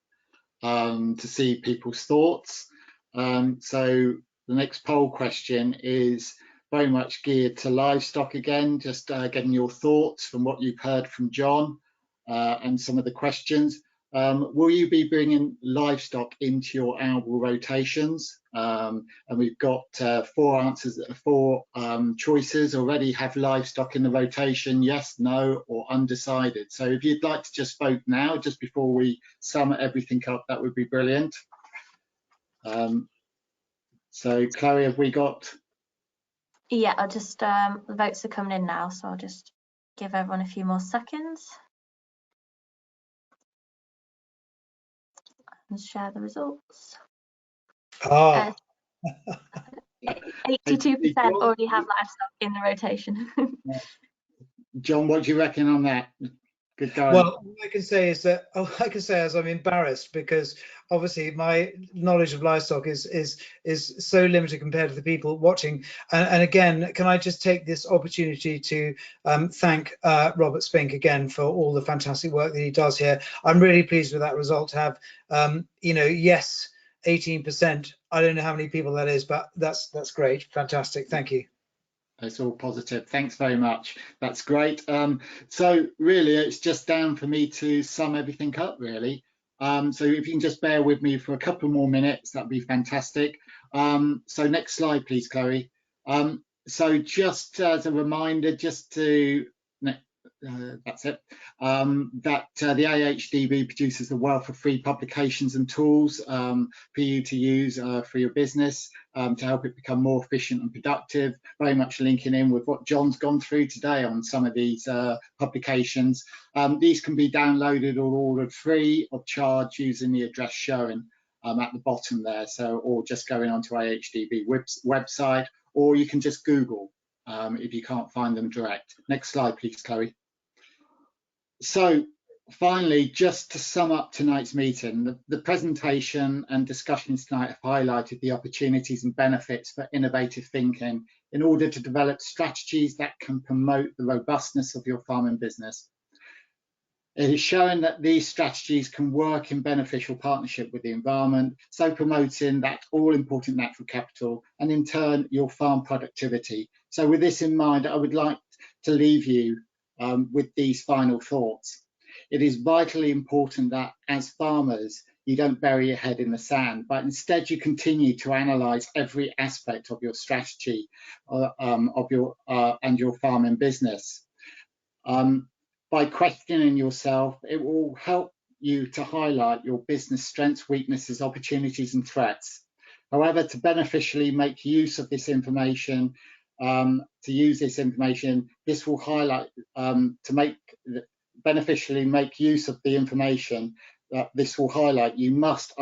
to see people's thoughts. So the next poll question is very much geared to livestock again, just getting your thoughts from what you've heard from John and some of the questions. Will you be bringing livestock into your arable rotations? And we've got four choices already. Have livestock in the rotation, yes, no, or undecided. So if you'd like to just vote now, just before we sum everything up, that would be brilliant. So Chloe, have we got? Yeah, I'll just, the votes are coming in now, so I'll just give everyone a few more seconds and share the results. Oh. 82% already have livestock in the rotation. John, what do you reckon on that? Good going. Well, all I can say is that I'm embarrassed because obviously my knowledge of livestock is so limited compared to the people watching. And again, can I just take this opportunity to thank Robert Spink again for all the fantastic work that he does here. I'm really pleased with that result to have, yes, 18%. I don't know how many people that is, but that's great. Fantastic. Thank you. It's all positive. Thanks very much. That's great. So really, it's just down for me to sum everything up, really. So if you can just bear with me for a couple more minutes, that'd be fantastic. So next slide, please, Chloe. So just as a reminder, just to that's it. The AHDB produces a wealth of free publications and tools for you to use for your business to help it become more efficient and productive, very much linking in with what John's gone through today on some of these publications. These can be downloaded or ordered free of charge using the address shown at the bottom there, so or just going onto AHDB website, or you can just Google if you can't find them direct. Next slide, please, Chloe. So finally, just to sum up tonight's meeting, the presentation and discussions tonight have highlighted the opportunities and benefits for innovative thinking in order to develop strategies that can promote the robustness of your farming business. It is showing that these strategies can work in beneficial partnership with the environment, so promoting that all-important natural capital and in turn your farm productivity. So with this in mind, I would like to leave you with these final thoughts. It is vitally important that as farmers, you don't bury your head in the sand, but instead you continue to analyse every aspect of your strategy and your farming business. By questioning yourself, it will help you to highlight your business strengths, weaknesses, opportunities and threats. However, to beneficially make use of this information, this will highlight, beneficially make use of the information that this will highlight, you must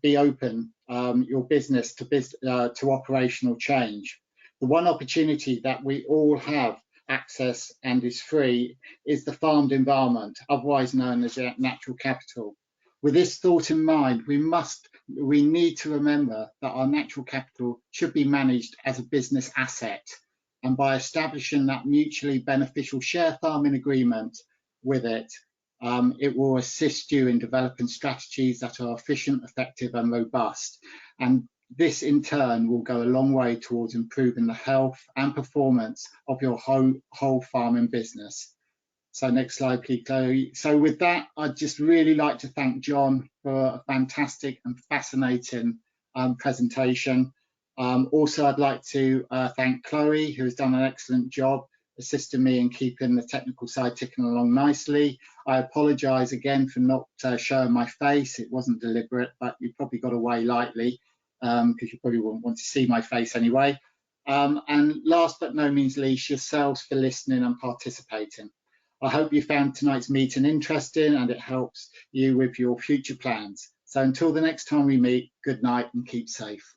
be open your business to operational change. The one opportunity that we all have access and is free is the farmed environment, otherwise known as natural capital. With this thought in mind, we need to remember that our natural capital should be managed as a business asset, and by establishing that mutually beneficial share farming agreement with it, it will assist you in developing strategies that are efficient, effective and robust. And this in turn will go a long way towards improving the health and performance of your whole farming business. So next slide, please, Chloe. So with that, I'd just really like to thank John for a fantastic and fascinating presentation. Also, I'd like to thank Chloe, who has done an excellent job assisting me in keeping the technical side ticking along nicely. I apologise again for not showing my face. It wasn't deliberate, but you probably got away lightly because you probably wouldn't want to see my face anyway. And last but no means least, yourselves for listening and participating. I hope you found tonight's meeting interesting and it helps you with your future plans. So until the next time we meet, good night and keep safe.